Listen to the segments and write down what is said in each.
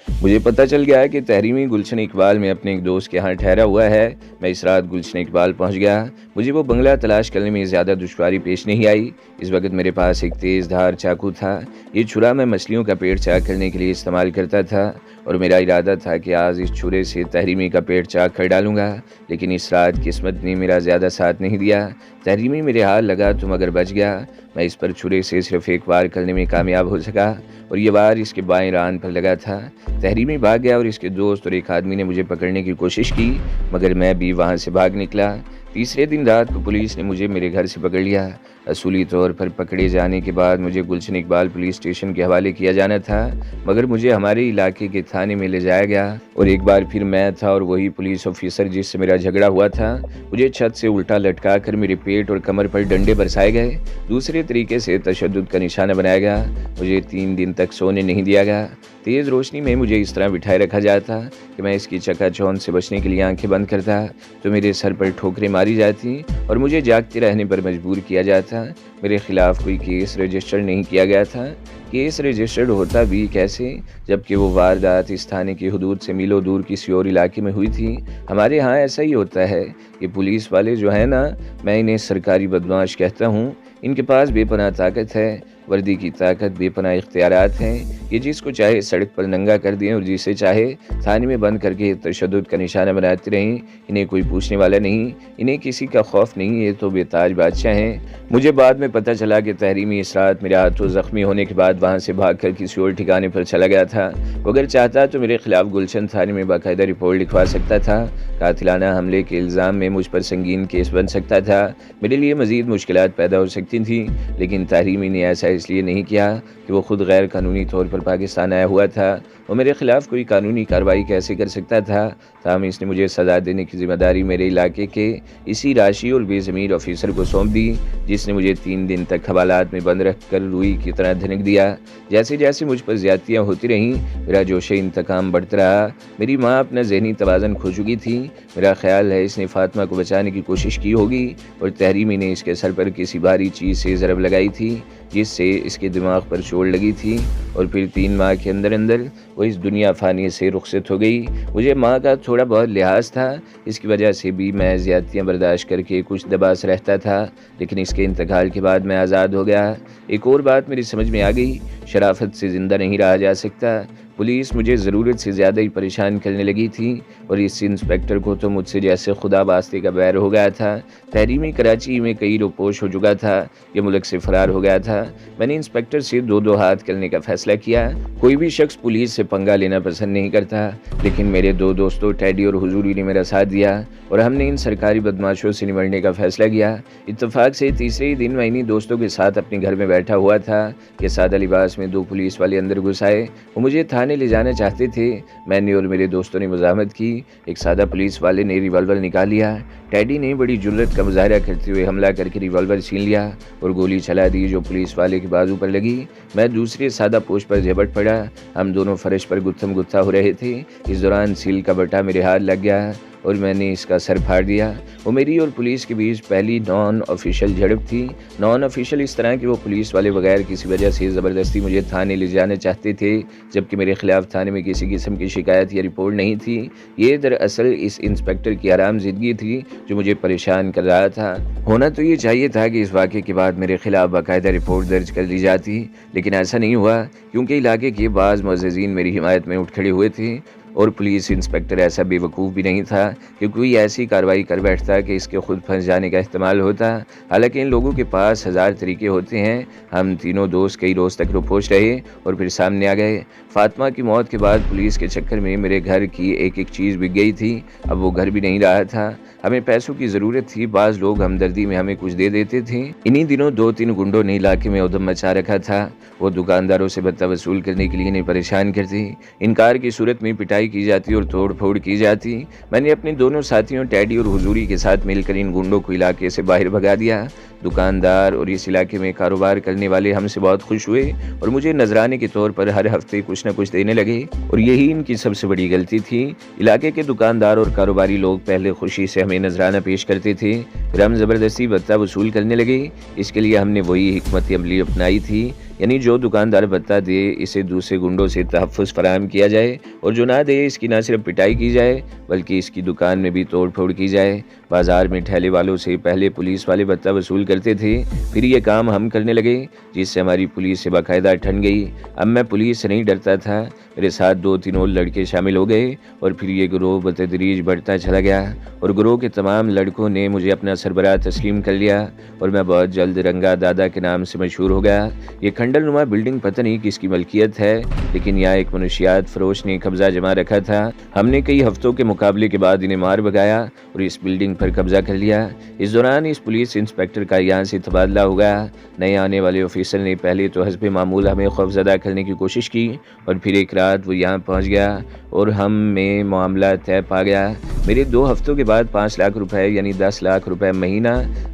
مجھے پتہ چل گیا کہ تحریمی گلشن اقبال میں اپنے ایک دوست کے ہاں ٹھہرا ہوا ہے۔ میں اس رات گلشن اقبال پہنچ گیا۔ مجھے وہ بنگلہ تلاش کرنے میں زیادہ دشواری پیش نہیں آئی۔ اس وقت میرے پاس ایک تیز دھار چاقو تھا۔ یہ چھرا میں مچھلیوں کا پیٹ چاک کرنے کے لیے استعمال کرتا تھا اور میرا ارادہ تھا کہ آج اس چھرے سے تحریمی کا پیٹ چاک کر ڈالوں گا، لیکن اس رات قسمت نے میرا زیادہ ساتھ نہیں دیا۔ تحریمی میرے ہاتھ لگا تو مگر بچ گیا۔ میں اس پر چھرے سے صرف ایک وار کرنے میں کامیاب ہو سکا اور یہ وار اس کے بائیں ران پر لگا تھا۔ تحریمی بھاگ گیا اور اس کے دوست اور ایک آدمی نے مجھے پکڑنے کی کوشش کی، مگر میں بھی وہاں سے بھاگ نکلا۔ تیسرے دن رات کو پولیس نے مجھے میرے گھر سے پکڑ لیا۔ اصولی طور پر پکڑے جانے کے بعد مجھے گلشن اقبال پولیس اسٹیشن کے حوالے کیا جانا تھا، مگر مجھے ہمارے علاقے کے تھانے میں لے جایا گیا اور ایک بار پھر میں تھا اور وہی پولیس آفیسر جس سے میرا جھگڑا ہوا تھا۔ مجھے چھت سے الٹا لٹکا کر میرے پیٹ اور کمر پر ڈنڈے برسائے گئے۔ دوسرے طریقے سے تشدد کا نشانہ بنایا گیا۔ مجھے 3 دن تک سونے نہیں دیا گیا۔ تیز روشنی میں مجھے اس طرح بٹھائے رکھا جاتا کہ میں اس کی چکا چوند سے بچنے کے لیے آنکھیں بند کرتا تو میرے سر پر ٹھوکریں ماری جاتی اور مجھے جاگتے رہنے پر مجبور کیا جاتا۔ میرے خلاف کوئی کیس رجسٹر نہیں کیا گیا تھا۔ کیس رجسٹرڈ ہوتا بھی کیسے جبکہ وہ واردات اس تھانے کی حدود سے میلوں دور کسی اور علاقے میں ہوئی تھی۔ ہمارے ہاں ایسا ہی ہوتا ہے کہ پولیس والے جو ہیں نا، میں انہیں سرکاری بدمعاش کہتا ہوں، ان کے پاس بے پناہ طاقت ہے، وردی کی طاقت، بے پناہ اختیارات ہیں۔ یہ جس کو چاہے سڑک پر ننگا کر دیں اور جسے چاہے تھانے میں بند کر کے تشدد کا نشانہ بناتے رہیں۔ انہیں کوئی پوچھنے والا نہیں، انہیں کسی کا خوف نہیں، یہ تو بے تاج بادشاہ ہیں۔ مجھے بعد میں پتہ چلا کہ تحریمی اس رات میرے ہاتھوں زخمی ہونے کے بعد وہاں سے بھاگ کر کسی اور ٹھکانے پر چلا گیا تھا۔ وہ اگر چاہتا تو میرے خلاف گلشن تھانے میں باقاعدہ رپورٹ لکھوا سکتا تھا۔ قاتلانہ حملے کے الزام میں مجھ پر سنگین کیس بن سکتا تھا۔ میرے لیے مزید مشکلات پیدا ہو سکتی تھیں، لیکن تحریمی نے ایسا اس لیے نہیں کیا کہ وہ خود غیر قانونی طور پر پاکستان آیا ہوا تھا۔ وہ میرے خلاف کوئی قانونی کارروائی کیسے کر سکتا تھا؟ تاہم اس نے مجھے سزا دینے کی ذمہ داری میرے علاقے کے اسی راشی اور بے ضمیر آفیسر کو سونپ دی، جس نے مجھے 3 دن تک حوالات میں بند رکھ کر روئی کی طرح دھنک دیا۔ جیسے جیسے مجھ پر زیادتیاں ہوتی رہیں، میرا جوش انتقام بڑھتا رہا۔ میری ماں اپنا ذہنی توازن کھو چکی تھی۔ میرا خیال ہے اس نے فاطمہ کو بچانے کی کوشش کی ہوگی اور تحریمی نے اس کے سر پر کسی بھاری چیز سے ضرب لگائی تھی، جس سے اس کے دماغ پر چوٹ لگی تھی اور پھر 3 ماہ کے اندر وہ اس دنیا فانی سے رخصت ہو گئی۔ مجھے ماں کا تھوڑا بہت لحاظ تھا، اس کی وجہ سے بھی میں زیادتیاں برداشت کر کے کچھ دباس رہتا تھا، لیکن اس کے انتقال کے بعد میں آزاد ہو گیا۔ ایک اور بات میری سمجھ میں آ گئی، شرافت سے زندہ نہیں رہا جا سکتا۔ پولیس مجھے ضرورت سے زیادہ ہی پریشان کرنے لگی تھی اور اس انسپیکٹر کو تو مجھ سے جیسے خدا واسطے کا بیر ہو گیا تھا۔ تحریمی کراچی میں کئی روپوش ہو چکا تھا، یہ ملک سے فرار ہو گیا تھا۔ میں نے انسپیکٹر سے 2 ہاتھ کرنے کا فیصلہ کیا۔ کوئی بھی شخص پولیس سے پنگا لینا پسند نہیں کرتا، لیکن میرے 2 دوستوں ٹیڈی اور حضوری نے میرا ساتھ دیا اور ہم نے ان سرکاری بدماشوں سے نمٹنے کا فیصلہ کیا۔ اتفاق سے تیسرے ہی دن میں انہی دوستوں کے ساتھ اپنے گھر میں بیٹھا ہوا تھا کہ سادہ لباس میں 2 پولیس والے اندر گھس آئے۔ وہ مجھے تھانے لے جانا چاہتے تھے۔ میں نے اور میرے دوستوں نے مزاحمت کی۔ ایک سادہ پولیس والے نے ریوالور نکال لیا۔ ٹیڈی نے بڑی جرت کا مظاہرہ کرتے ہوئے حملہ کر کے ریوالور چھین لیا اور گولی چلا دی جو پولیس والے کے بازو پر لگی۔ میں دوسرے سادہ پوش پر جھپٹ پڑا۔ ہم دونوں فرش پر گتھم گتھا ہو رہے تھے۔ اس دوران سیل کا بٹا میرے ہاتھ لگ گیا اور میں نے اس کا سر پھاڑ دیا۔ وہ میری اور پولیس کے بیچ پہلی نان آفیشل جھڑپ تھی۔ نان آفیشل اس طرح کہ وہ پولیس والے بغیر کسی وجہ سے زبردستی مجھے تھانے لے جانا چاہتے تھے، جبکہ میرے خلاف تھانے میں کسی قسم کی شکایت یا رپورٹ نہیں تھی۔ یہ دراصل اس انسپیکٹر کی حرام زدگی تھی جو مجھے پریشان کر رہا تھا۔ ہونا تو یہ چاہیے تھا کہ اس واقعے کے بعد میرے خلاف باقاعدہ رپورٹ درج کر لی جاتی، لیکن ایسا نہیں ہوا کیونکہ علاقے کے بعض معززین میری حمایت میں اٹھ کھڑے ہوئے تھے اور پولیس انسپیکٹر ایسا بے وقوف بھی نہیں تھا کہ کوئی ایسی کارروائی کر بیٹھتا کہ اس کے خود پھنس جانے کا احتمال ہوتا۔ حالانکہ ان لوگوں کے پاس 1000 طریقے ہوتے ہیں۔ ہم تینوں دوست کئی روز تک روپوش رہے اور پھر سامنے آ گئے۔ فاطمہ کی موت کے بعد پولیس کے چکر میں میرے گھر کی ایک ایک چیز بک گئی تھی۔ اب وہ گھر بھی نہیں رہا تھا۔ ہمیں پیسوں کی ضرورت تھی۔ بعض لوگ ہمدردی میں ہمیں کچھ دے دیتے تھے۔ انہی دنوں 2-3 گنڈوں نے علاقے میں ادھم مچا رکھا تھا۔ وہ دکانداروں سے بھتہ وصول کرنے کے لیے انہیں پریشان کرتے۔ انکار کی صورت میں پٹائی کی جاتی اور توڑ پھوڑ کی جاتی۔ میں نے اپنے دونوں ساتھیوں ٹیڈی اور حضوری کے ساتھ مل کر ان گنڈوں کو علاقے سے باہر بھگا دیا۔ دکاندار اور اس علاقے میں کاروبار کرنے والے ہم سے بہت خوش ہوئے اور مجھے نذرانے کے طور پر ہر ہفتے کچھ نہ کچھ دینے لگے، اور یہی ان کی سب سے بڑی غلطی تھی۔ علاقے کے دکاندار اور کاروباری لوگ پہلے خوشی سے ہمیں نذرانہ پیش کرتے تھے، پھر ہم زبردستی بھتہ وصول کرنے لگے۔ اس کے لیے ہم نے وہی حکمت عملی اپنائی تھی۔ یعنی جو دکاندار بتا دے اسے دوسرے گنڈوں سے تحفظ فراہم کیا جائے، اور جو نہ دے اس کی نہ صرف پٹائی کی جائے بلکہ اس کی دکان میں بھی توڑ پھوڑ کی جائے۔ بازار میں ٹھیلے والوں سے پہلے پولیس والے بتہ وصول کرتے تھے، پھر یہ کام ہم کرنے لگے، جس سے ہماری پولیس سے باقاعدہ ٹھن گئی۔ اب میں پولیس سے نہیں ڈرتا تھا، میرے ساتھ 2-3 اور لڑکے شامل ہو گئے، اور پھر یہ گروہ بتدریج بڑھتا چلا گیا، اور گروہ کے تمام لڑکوں نے مجھے اپنا سربراہ تسلیم کر لیا، اور میں بہت جلد رنگا دادا کے نام سے مشہور ہو گیا۔ یہ کھنڈر نما بلڈنگ پتہ نہیں کس کی ملکیت ہے، لیکن یہاں ایک منشیات فروش نے قبضہ جما رکھا تھا۔ ہم نے کئی ہفتوں کے مقابلے کے بعد انہیں مار بگایا اور اس بلڈنگ پر قبضہ کر لیا۔ اس دوران اس پولیس انسپیکٹر کا یہاں سے تبادلہ ہو گیا۔ نئے آنے والے آفیسر نے پہلے تو حسب معمول ہمیں خوفزدہ کرنے کی کوشش کی، اور پھر ایک رات وہ یہاں پہنچ گیا اور ہم میں معاملہ طے پا گیا۔ میرے 2 ہفتوں کے بعد 5 لاکھ روپے یعنی 10 لاکھ روپے مہینہ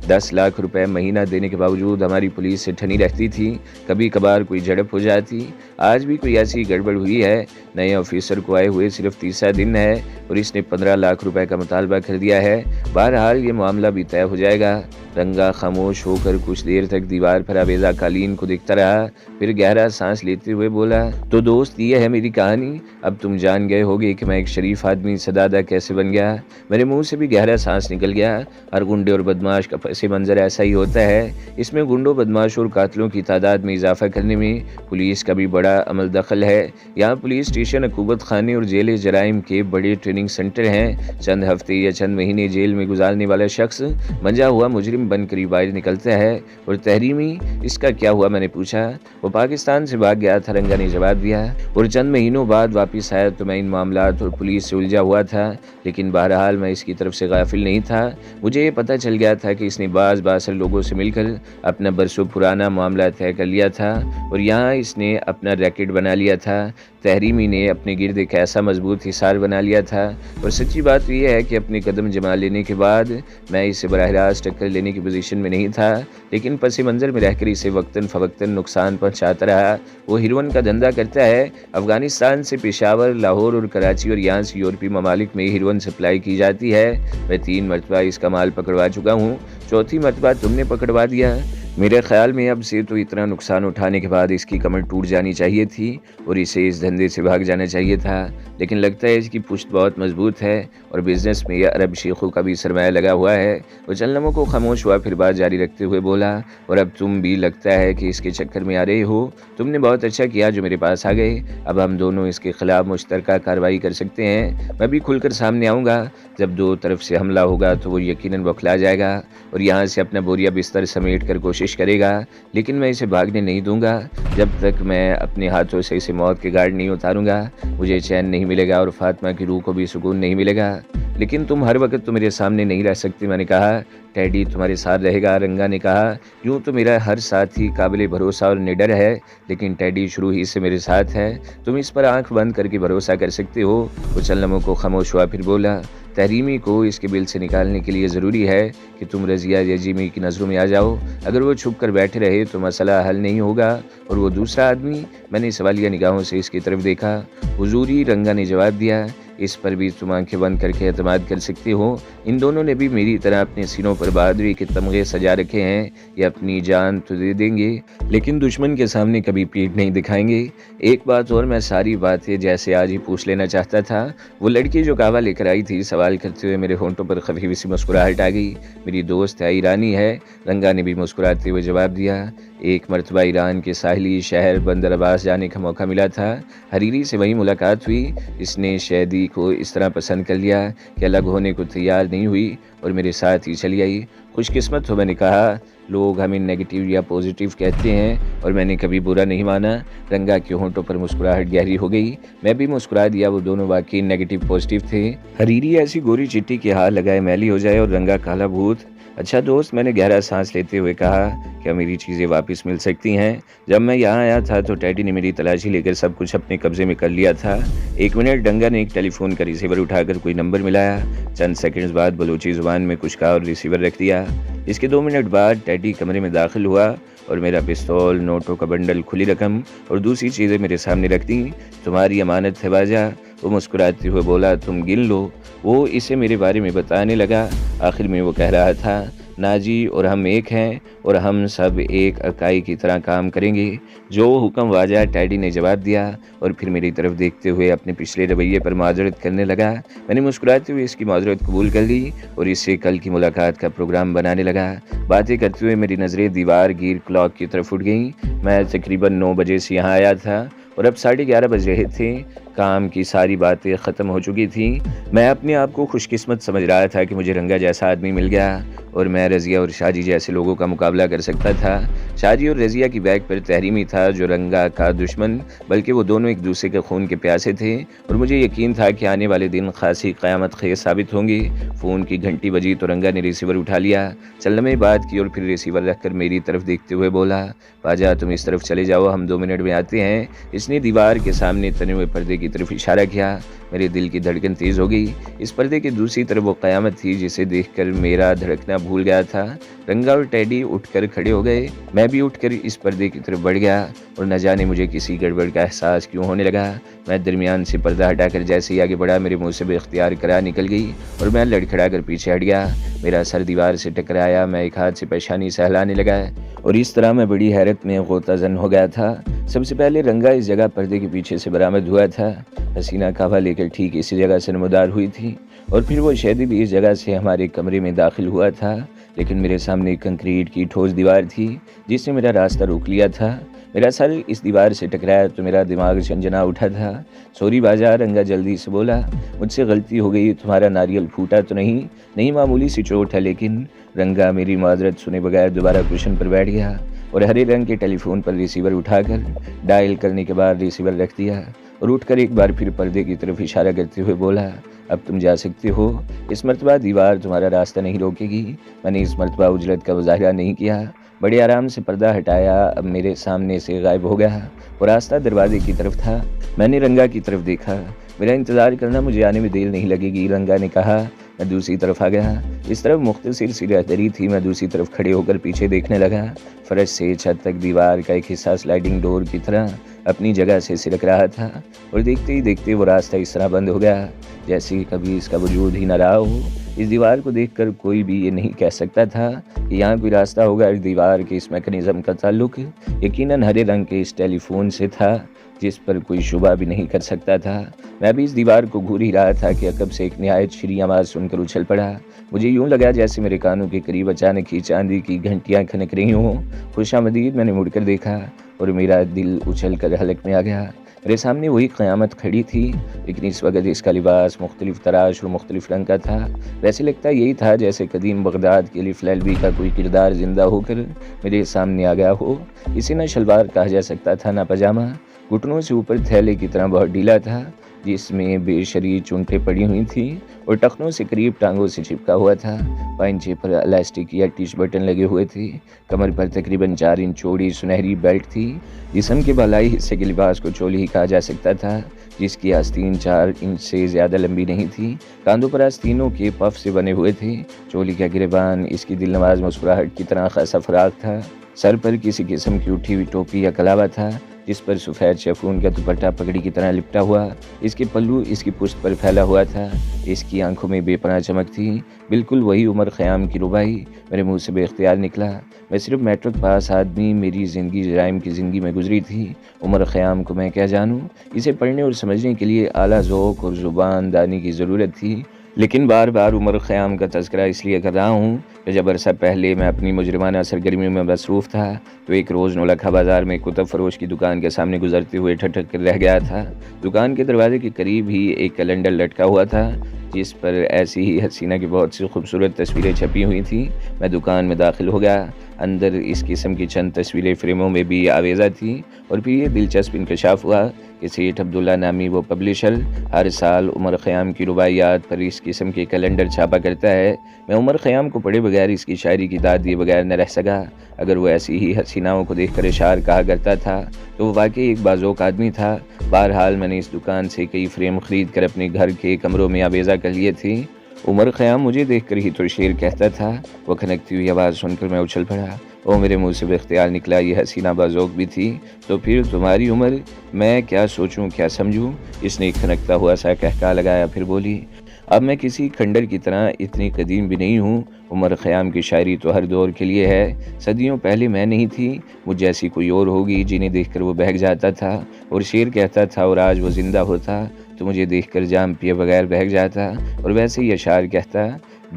10 لاکھ روپے مہینہ دینے کے باوجود ہماری پولیس سے ٹھنی رہتی تھی۔ کبھی کبھار کوئی جھڑپ ہو جاتی۔ آج بھی کوئی ایسی گڑبڑ ہوئی ہے۔ نئے آفیسر کو آئے ہوئے صرف 30 دن ہے اور اس نے 15 لاکھ روپے کا مطالبہ کر دیا ہے۔ بہرحال یہ معاملہ بھی طے ہو جائے گا۔ رنگا خاموش ہو کر کچھ دیر تک دیوار پر آویزہ قالین کو دیکھتا رہا، پھر گہرا سانس لیتے ہوئے بولا، تو دوست یہ ہے میری کہانی۔ اب تم جان گئے ہوگے کہ میں ایک شریف آدمی سدادہ کیسے بن گیا۔ میرے منہ سے بھی گہرا سانس نکل گیا۔ ہر گنڈے اور بدماش کا پس منظر ایسا ہی ہوتا ہے۔ اس میں گنڈوں، بدماش اور قاتلوں کی تعداد میں اضافہ کرنے میں پولیس کا بھی بڑا عمل دخل ہے۔ یہاں پولیس اسٹیشن، عقوبت خانے اور جیل جرائم کے بڑے ٹریننگ سینٹر ہیں۔ چند ہفتے یا چند مہینے جیل میں گزارنے والا شخص منجا ہوا مجرم بن کر باہر نکلتا ہے۔ اور تحریمی، اس کا کیا ہوا؟ میں نے پوچھا۔ وہ پاکستان سے بھاگ گیا تھا، رنگا نے جواب دیا، اور چند مہینوں بعد واپس آیا تو میں ان معاملات اور پولیس سے الجھا ہوا تھا، لیکن بہرحال میں اس کی طرف سے غافل نہیں تھا۔ مجھے یہ پتہ چل گیا تھا کہ اس نے بعض بااثر لوگوں سے مل کر اپنا برسوں پرانا معاملہ طے کر لیا تھا، اور یہاں اس نے اپنا ریکٹ بنا لیا تھا۔ تحریمی نے اپنے گرد ایک ایسا مضبوط حصار بنا لیا تھا، اور سچی بات یہ ہے کہ اپنے قدم جما لینے کے بعد میں اسے براہ راست ٹکر لینے کی پوزیشن میں نہیں تھا، لیکن پس منظر میں رہ کر اسے وقتاً فوقتاً نقصان پہنچاتا رہا۔ وہ ہیروئن کا دھندا کرتا ہے۔ افغانستان سے پشاور، لاہور اور کراچی اور یہاں سے یورپی ممالک میں ہیروئن سپلائی کی جاتی ہے۔ میں 3 مرتبہ اس کا مال پکڑوا چکا ہوں، 4تھی مرتبہ تم نے پکڑوا دیا۔ میرے خیال میں اب سے تو اتنا نقصان اٹھانے کے بعد اس کی کمر ٹوٹ جانی چاہیے تھی اور اسے اس دھندے سے بھاگ جانا چاہیے تھا، لیکن لگتا ہے اس کی پشت بہت مضبوط ہے اور بزنس میں یہ عرب شیخوں کا بھی سرمایہ لگا ہوا ہے۔ وہ چند لمحوں کو خاموش ہوا، پھر بات جاری رکھتے ہوئے بولا، اور اب تم بھی لگتا ہے کہ اس کے چکر میں آ رہے ہو۔ تم نے بہت اچھا کیا جو میرے پاس آ گئے۔ اب ہم دونوں اس کے خلاف مشترکہ کارروائی کر سکتے ہیں۔ میں بھی کھل کر سامنے آؤں گا۔ جب 2 طرف سے حملہ ہوگا تو وہ یقیناً بوکھلا جائے گا اور یہاں سے اپنا بوریا بستر سمیٹ کر کوشش کرے گا، لیکن میں اسے بھاگنے نہیں دوں گا۔ جب تک میں اپنے ہاتھوں سے اسے موت کے گھاٹ نہیں اتاروں گا، مجھے چین نہیں ملے گا اور فاطمہ کی روح کو بھی سکون نہیں ملے گا۔ لیکن تم ہر وقت تو میرے سامنے نہیں رہ سکتی، میں نے کہا۔ ٹیڈی تمہارے ساتھ رہے گا، رنگا نے کہا۔ یوں تو میرا ہر ساتھی قابل بھروسہ اور نڈر ہے، لیکن ٹیڈی شروع ہی سے میرے ساتھ ہے، تم اس پر آنکھ بند کر کے بھروسہ کر سکتے ہو۔ وہ چند لمحوں کو خاموش ہوا، پھر بولا، تحریمی کو اس کے بل سے نکالنے کے لیے ضروری ہے کہ تم رضیہ یجیمی کی نظروں میں آ جاؤ۔ اگر وہ چھپ کر بیٹھے رہے تو مسئلہ حل نہیں ہوگا۔ اور وہ دوسرا آدمی؟ میں نے سوالیہ نگاہوں سے اس کی طرف دیکھا۔ حضوری، رنگا نے جواب دیا، اس پر بھی تم آنکھیں بند کر کے اعتماد کر سکتے ہو۔ ان دونوں نے بھی میری طرح اپنے سینوں پر بہادری کے تمغے سجا رکھے ہیں۔ یہ اپنی جان تو دے دیں گے، لیکن دشمن کے سامنے کبھی پیٹھ نہیں دکھائیں گے۔ ایک بات اور، میں ساری باتیں جیسے آج ہی پوچھ لینا چاہتا تھا۔ وہ لڑکی جو قہوہ لے کر آئی تھی، سوال کرتے ہوئے میرے ہونٹوں پر خفیف سی مسکراہٹ آ گئی۔ میری دوست ہے، ایرانی ہے، رنگا نے بھی مسکراتے ہوئے جواب دیا۔ ایک مرتبہ ایران کے ساحلی شہر بندر عباس جانے کا موقع ملا تھا۔ حریری سے وہیں ملاقات ہوئی۔ اس نے شہدی کو اس طرح پسند کر لیا کہ الگ ہونے کو تیار نہیں ہوئی اور میرے ساتھ ہی چلی آئی۔ خوش قسمت ہو، میں نے کہا۔ لوگ ہمیں نیگیٹو یا پوزیٹیو کہتے ہیں اور میں نے کبھی برا نہیں مانا۔ رنگا کے ہونٹوں پر مسکراہٹ گہری ہو گئی۔ میں بھی مسکرا دیا۔ وہ دونوں واقعی نیگیٹو پوزیٹیو تھے۔ حریری ایسی گوری چٹی کے ہاتھ لگائے میلی ہو جائے اور رنگا کالا بھوت۔ اچھا دوست، میں نے گہرا سانس لیتے ہوئے کہا، کیا میری چیزیں واپس مل سکتی ہیں؟ جب میں یہاں آیا تھا تو ٹیڈی نے میری تلاشی لے کر سب کچھ اپنے قبضے میں کر لیا تھا۔ 1 منٹ، رنگا نے ایک ٹیلی فون کا ریسیور اٹھا کر کوئی نمبر ملایا۔ چند سیکنڈز بعد بلوچی زبان میں کچھ کہا اور ریسیور رکھ دیا۔ اس کے 2 منٹ بعد ٹیڈی کمرے میں داخل ہوا اور میرا پستول، نوٹوں کا بنڈل، کھلی رقم اور دوسری چیزیں میرے سامنے رکھ دیں۔ تمہاری امانت ہے باجا، وہ مسکراتے ہوئے بولا، تم گن لو۔ وہ اسے میرے بارے میں بتانے لگا۔ آخر میں وہ کہہ رہا تھا، ناجی اور ہم ایک ہیں اور ہم سب ایک اکائی کی طرح کام کریں گے۔ جو حکم واجہ ٹیڈی نے جواب دیا اور پھر میری طرف دیکھتے ہوئے اپنے پچھلے رویے پر معذرت کرنے لگا۔ میں نے مسکراتے ہوئے اس کی معذرت قبول کر لی اور اس سے کل کی ملاقات کا پروگرام بنانے لگا۔ باتیں کرتے ہوئے میری نظریں دیوار گیر کلاک کی طرف اٹھ گئیں۔ میں تقریباً 9 بجے سے یہاں آیا تھا اور اب 11:30 بج رہے تھے۔ کام کی ساری باتیں ختم ہو چکی تھیں۔ میں اپنے آپ کو خوش قسمت سمجھ رہا تھا کہ مجھے رنگا جیسا آدمی مل گیا اور میں رضیہ اور شاہ جی جیسے لوگوں کا مقابلہ کر سکتا تھا۔ شاہ جی اور رضیہ کی بیک پر تحریمی تھا جو رنگا کا دشمن، بلکہ وہ دونوں ایک دوسرے کے خون کے پیاسے تھے اور مجھے یقین تھا کہ آنے والے دن خاصی قیامت خیز ثابت ہوں گے۔ فون کی گھنٹی بجی تو رنگا نے ریسیور اٹھا لیا، چند لمحے بات کی اور پھر ریسیور رکھ کر میری طرف دیکھتے ہوئے بولا، باجا تم اس طرف چلے جاؤ، ہم 2 منٹ میں آتے ہیں۔ اس نے دیوار کے سامنے تنے ہوئے پردے کی طرف اشارہ کیا۔ میرے دل کی دھڑکن تیز ہو گئی۔ اس پردے کے دوسری طرف وہ قیامت تھی جسے دیکھ کر میرا دھڑکنا بھول گیا تھا۔ رنگا اور ٹیڈی اٹھ کر کھڑے ہو گئے۔ میں بھی اٹھ کر اس پردے کی طرف بڑھ گیا اور نہ جانے مجھے کسی گڑبڑ کا احساس کیوں ہونے لگا۔ میں درمیان سے پردہ ہٹا کر جیسے ہی آگے بڑھا میرے منہ سے بے اختیار کرا نکل گئی اور میں لڑکھڑا کر پیچھے ہٹ گیا۔ میرا سر دیوار سے ٹکرایا، میں ایک ہاتھ سے پیشانی سہلانے لگا اور اس طرح میں بڑی حیرت میں غوطہ زن ہو گیا تھا۔ سب سے پہلے رنگا اس جگہ پردے کے پیچھے سے برآمد ہوا تھا۔ حسینہ کعبہ لے کر ٹھیک اسی جگہ سے نمودار ہوئی تھی اور پھر وہ شہدی بھی اس جگہ سے ہمارے کمرے میں داخل ہوا تھا، لیکن میرے سامنے کنکریٹ کی ٹھوس دیوار تھی جس نے میرا راستہ روک لیا تھا۔ میرا سر اس دیوار سے ٹکرایا تو میرا دماغ جھنجھنا اٹھا تھا۔ سوری باجا، رنگا جلدی سے بولا، مجھ سے غلطی ہو گئی، تمہارا ناریل پھوٹا تو نہیں معمولی سی چوٹ ہے لیکن۔ رنگا میری معذرت سنے بغیر دوبارہ کشن پر بیٹھ گیا اور ہرے رنگ کے ٹیلی فون پر ریسیور اٹھا کر ڈائل کرنے کے بعد ریسیور رکھ دیا اور اٹھ کر ایک بار پھر پردے کی طرف اشارہ کرتے ہوئے بولا، اب تم جا سکتے ہو، اس مرتبہ دیوار تمہارا راستہ نہیں روکے گی۔ میں نے اس مرتبہ اجلت کا مظاہرہ نہیں کیا، بڑے آرام سے پردہ ہٹایا، اب میرے سامنے سے غائب ہو گیا اور راستہ دروازے کی طرف تھا۔ میں نے رنگا کی طرف دیکھا، میرا انتظار کرنا، مجھے آنے میں دیر نہیں لگے گی، رنگا نے کہا۔ میں دوسری طرف آ گیا۔ اس طرف مختصر سی رہدری تھی، میں دوسری طرف کھڑے ہو کر پیچھے دیکھنے لگا۔ فرش سے چھت تک دیوار کا ایک حصہ سلائڈنگ ڈور کی طرح اپنی جگہ سے سرک رہا تھا اور دیکھتے ہی دیکھتے وہ راستہ اس طرح بند ہو گیا جیسے کبھی اس کا وجود ہی نہ رہا ہو۔ اس دیوار کو دیکھ کر کوئی بھی یہ نہیں کہہ سکتا تھا کہ یہاں کوئی راستہ ہوگا۔ اس دیوار کے اس میکانزم کا تعلق یقیناً ہرے رنگ کے اس ٹیلی فون سے تھا جس پر کوئی شبہ بھی نہیں کر سکتا تھا۔ میں بھی اس دیوار کو گھور ہی رہا تھا کہ عقب سے ایک نہایت شریں آواز سن کر اچھل پڑا۔ مجھے یوں لگا جیسے میرے کانوں کے قریب اچانک ہی چاندی کی گھنٹیاں کھنک رہی ہوں۔ خوش آمدید، میں نے مڑ کر دیکھا اور میرا دل اچھل کر حلق میں آ گیا۔ میرے سامنے وہی قیامت کھڑی تھی، لیکن اس وقت اس کا لباس مختلف تراش اور مختلف رنگ کا تھا۔ ویسے لگتا یہی تھا جیسے قدیم بغداد کے الف لیلوی کا کوئی کردار زندہ ہو کر میرے سامنے آ گیا ہو۔ اسے نہ شلوار کہا جا سکتا تھا نہ پاجامہ، گھٹنوں سے اوپر تھیلے کی طرح بہت ڈھیلا تھا جس میں بے شریر چونٹیں پڑی ہوئی تھیں اور ٹخنوں سے قریب ٹانگوں سے چپکا ہوا تھا۔ پائنچے پر الاسٹک یا ٹچ بٹن لگے ہوئے تھے۔ کمر پر تقریباً 4 انچ چوڑی سنہری بیلٹ تھی۔ جسم کے بالائی حصے کے لباس کو چولی ہی کہا جا سکتا تھا جس کی آستین 4 انچ سے زیادہ لمبی نہیں تھی۔ کاندھوں پر آستینوں کے پف سے بنے ہوئے تھے۔ چولی کا گریبان اس کی دل نواز مسکراہٹ کی طرح خاصا فراق تھا۔ سر پر کسی قسم کی اٹھی ہوئی ٹوپی یا کلاوا تھا جس پر سفید شیفون کا دوپٹہ پگڑی کی طرح لپٹا ہوا اس کے پلو اس کی پشت پر پھیلا ہوا تھا۔ اس کی آنکھوں میں بے پناہ چمک تھی، بالکل وہی عمر خیام کی ربائی۔ میرے منہ سے بے اختیار نکلا، میں صرف میٹرک پاس آدمی، میری زندگی جرائم کی زندگی میں گزری تھی، عمر خیام کو میں کیا جانوں؟ اسے پڑھنے اور سمجھنے کے لیے اعلیٰ ذوق اور زبان دانی کی ضرورت تھی، لیکن بار بار عمر خیام کا تذکرہ اس لیے کر رہا ہوں کہ جب عرصہ پہلے میں اپنی مجرمانہ سرگرمیوں میں مصروف تھا تو ایک روز نولکھا بازار میں کتب فروش کی دکان کے سامنے گزرتے ہوئے ٹھٹک کر رہ گیا تھا۔ دکان کے دروازے کے قریب ہی ایک کیلنڈر لٹکا ہوا تھا جس پر ایسی ہی حسینہ کی بہت سی خوبصورت تصویریں چھپی ہوئی تھیں۔ میں دکان میں داخل ہو گیا۔ اندر اس قسم کی چند تصویریں فریموں میں بھی آویزہ تھیں اور پھر یہ دلچسپ انکشاف ہوا کہ سیٹھ عبداللہ نامی وہ پبلشر ہر سال عمر خیام کی رباعیات پر اس قسم کے کیلنڈر چھاپا کرتا ہے۔ میں عمر خیام کو پڑھے بغیر اس کی شاعری کی داد دیے بغیر نہ رہ سکا۔ اگر وہ ایسی ہی حسیناؤں کو دیکھ کر اشعار کہا کرتا تھا تو وہ واقعی ایک باذوق آدمی تھا۔ بہرحال میں نے اس دکان سے کئی فریم خرید کر اپنے گھر کے کمروں میں آویزہ کر لیے تھے۔ عمر خیام مجھے دیکھ کر ہی تو شعر کہتا تھا۔ وہ کھنکتی ہوئی آواز سن کر میں اچھل پڑا۔ وہ میرے منہ سے بے اختیار نکلا، یہ حسینہ باذوق بھی تھی تو پھر تمہاری عمر، میں کیا سوچوں کیا سمجھوں؟ اس نے ایک کھنکتا ہوا سا کہکا لگایا، پھر بولی، اب میں کسی کھنڈر کی طرح اتنی قدیم بھی نہیں ہوں۔ عمر خیام کی شاعری تو ہر دور کے لیے ہے۔ صدیوں پہلے میں نہیں تھی، مجھ جیسی کوئی اور ہوگی جنہیں دیکھ کر وہ بہک جاتا تھا اور شعر کہتا تھا، اور آج وہ زندہ ہوتا تو مجھے دیکھ کر جام پیے بغیر بہک جاتا اور ویسے ہی اشعار کہتا۔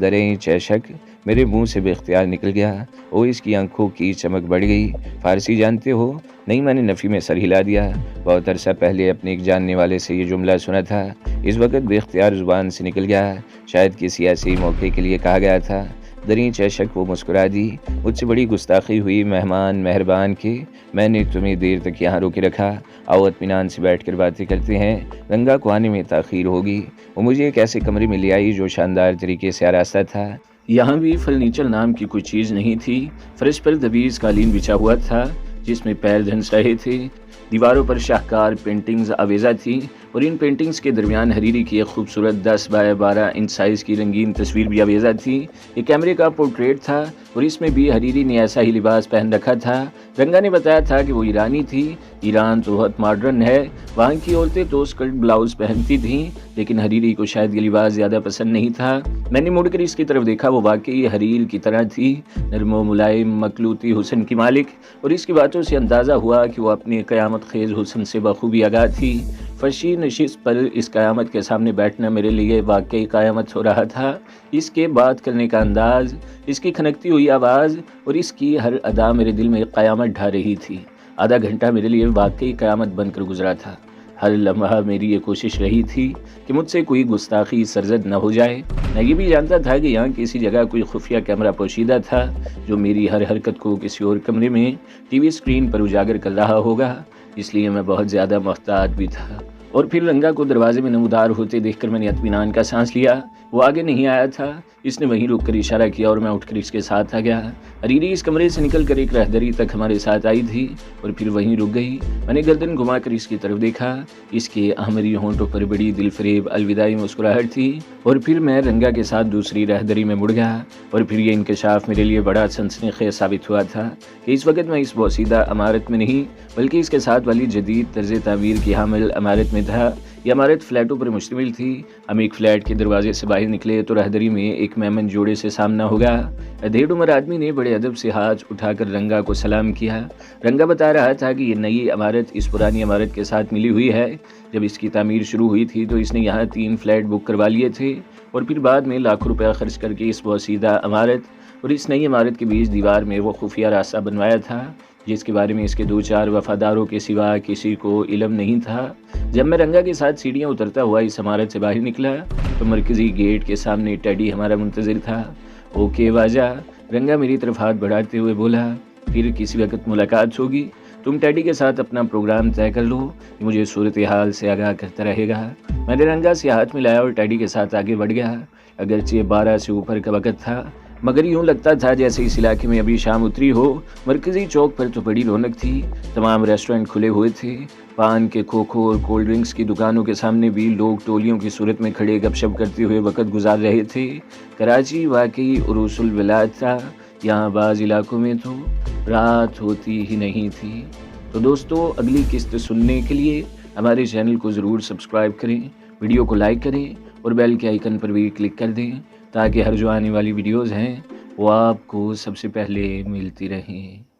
دریں چشک میرے منہ سے بے اختیار نکل گیا، او اس کی آنکھوں کی چمک بڑھ گئی۔ فارسی جانتے ہو؟ نہیں، میں نے نفی میں سر ہلا دیا۔ بہت عرصہ پہلے اپنے ایک جاننے والے سے یہ جملہ سنا تھا، اس وقت بے اختیار زبان سے نکل گیا، شاید کسی ایسے موقع کے لیے کہا گیا تھا۔ دریں چشک وہ مسکرا دی، مجھ سے بڑی گستاخی ہوئی مہمان مہربان کے، میں نے تمہیں دیر تک یہاں روکے رکھا، آؤ اطمینان سے بیٹھ کر باتیں کرتے ہیں، رنگا کو آنے میں تاخیر ہوگی۔ وہ مجھے ایک ایسے کمرے میں لے آئی جو شاندار طریقے سے آراستہ تھا۔ یہاں بھی فرنیچر نام کی کوئی چیز نہیں تھی، فرش پر دبیز قالین بچھا ہوا تھا جس میں پیر دھنس رہے تھے، دیواروں پر شاہکار پینٹنگز آویزہ تھیں اور ان پینٹنگز کے درمیان حریری کی ایک خوبصورت 10 بائی 12 انچ سائز کی رنگین تصویر بھی آویزہ تھی۔ ایک کیمرے کا پورٹریٹ تھا اور اس میں بھی حریری نے ایسا ہی لباس پہن رکھا تھا۔ رنگا نے بتایا تھا کہ وہ ایرانی تھی۔ ایران تو بہت ماڈرن ہے، وہاں کی عورتیں تو اسکرٹ بلاؤز پہنتی تھیں، لیکن حریری کو شاید یہ لباس زیادہ پسند نہیں تھا۔ میں نے مڑ کر اس کی طرف دیکھا، وہ واقعی حریر کی طرح تھی، نرم و ملائم مخلوطی حسن کی مالک، اور اس کی باتوں سے اندازہ ہوا کہ وہ اپنے قیامت خیز حسن سے بخوبی آگاہ تھی۔ فرشی نشست پر اس قیامت کے سامنے بیٹھنا میرے لیے واقعی قیامت ہو رہا تھا۔ اس کے بات کرنے کا انداز، اس کی کھنکتی ہوئی آواز اور اس کی ہر ادا میرے دل میں قیامت ڈھا رہی تھی۔ آدھا گھنٹہ میرے لیے واقعی قیامت بن کر گزرا تھا۔ ہر لمحہ میری یہ کوشش رہی تھی کہ مجھ سے کوئی گستاخی سرزد نہ ہو جائے۔ میں یہ بھی جانتا تھا کہ یہاں کسی جگہ کوئی خفیہ کیمرہ پوشیدہ تھا جو میری ہر حرکت کو کسی اور کمرے میں ٹی وی اسکرین پر اجاگر کر رہا ہوگا، اس لیے میں بہت زیادہ محتاط بھی تھا۔ اور پھر رنگا کو دروازے میں نمودار ہوتے دیکھ کر میں نے اطمینان کا سانس لیا۔ وہ آگے نہیں آیا تھا، اس نے وہیں رک کر اشارہ کیا اور میں اٹھ کر اس کے ساتھ آ گیا۔ حریری اس کمرے سے نکل کر ایک رہدری تک ہمارے ساتھ آئی تھی اور پھر وہیں رک گئی۔ میں نے گردن گھما کر اس کی طرف دیکھا، اس کے احمری ہونٹوں پر بڑی دل فریب الوداعی مسکراہٹ تھی، اور پھر میں رنگا کے ساتھ دوسری رہدری میں مڑ گیا۔ اور پھر یہ انکشاف میرے لیے بڑا سنسنی خیز ثابت ہوا تھا کہ اس وقت میں اس بوسیدہ عمارت میں نہیں بلکہ اس کے ساتھ والی جدید طرز تعمیر کی حامل عمارت میں تھا۔ یہ عمارت فلیٹوں پر مشتمل تھی۔ ہم ایک فلیٹ کے دروازے سے باہر نکلے تو رہدری میں ایک میمن جوڑے سے سامنا ہو گیا۔ ادھیڑ عمر آدمی نے بڑے ادب سے ہاتھ اٹھا کر رنگا کو سلام کیا۔ رنگا بتا رہا تھا کہ یہ نئی عمارت اس پرانی عمارت کے ساتھ ملی ہوئی ہے۔ جب اس کی تعمیر شروع ہوئی تھی تو اس نے یہاں 3 فلیٹ بک کروا لیے تھے اور پھر بعد میں لاکھوں روپے خرچ کر کے اس بوسیدہ عمارت اور اس نئی عمارت کے بیچ دیوار میں وہ خفیہ راستہ بنوایا تھا جس کے بارے میں اس کے 2-4 وفاداروں کے سوا کسی کو علم نہیں تھا۔ جب میں رنگا کے ساتھ سیڑھیاں اترتا ہوا اس عمارت سے باہر نکلا تو مرکزی گیٹ کے سامنے ٹیڈی ہمارا منتظر تھا۔ اوکے واجہ، رنگا میری طرف ہاتھ بڑھاتے ہوئے بولا، پھر کسی وقت ملاقات ہوگی، تم ٹیڈی کے ساتھ اپنا پروگرام طے کر لو، یہ مجھے صورتحال سے آگاہ کرتا رہے گا۔ میں نے رنگا سے ہاتھ ملایا اور ٹیڈی کے ساتھ آگے بڑھ گیا۔ اگرچہ 12 سے اوپر کا وقت تھا مگر یوں لگتا تھا جیسے اس علاقے میں ابھی شام اتری ہو۔ مرکزی چوک پر تو بڑی رونق تھی، تمام ریسٹورنٹ کھلے ہوئے تھے، پان کے کھوکھو اور کولڈ ڈرنکس کی دکانوں کے سامنے بھی لوگ ٹولیوں کی صورت میں کھڑے گپ شپ کرتے ہوئے وقت گزار رہے تھے۔ کراچی واقعی عروس البلاد تھا، یہاں بعض علاقوں میں تو رات ہوتی ہی نہیں تھی۔ تو دوستو، اگلی قسط سننے کے لیے ہمارے چینل کو ضرور سبسکرائب کریں، ویڈیو کو لائک کریں اور بیل کے آئیکن پر بھی کلک کر دیں تاکہ ہر جو آنے والی ویڈیوز ہیں وہ آپ کو سب سے پہلے ملتی رہیں۔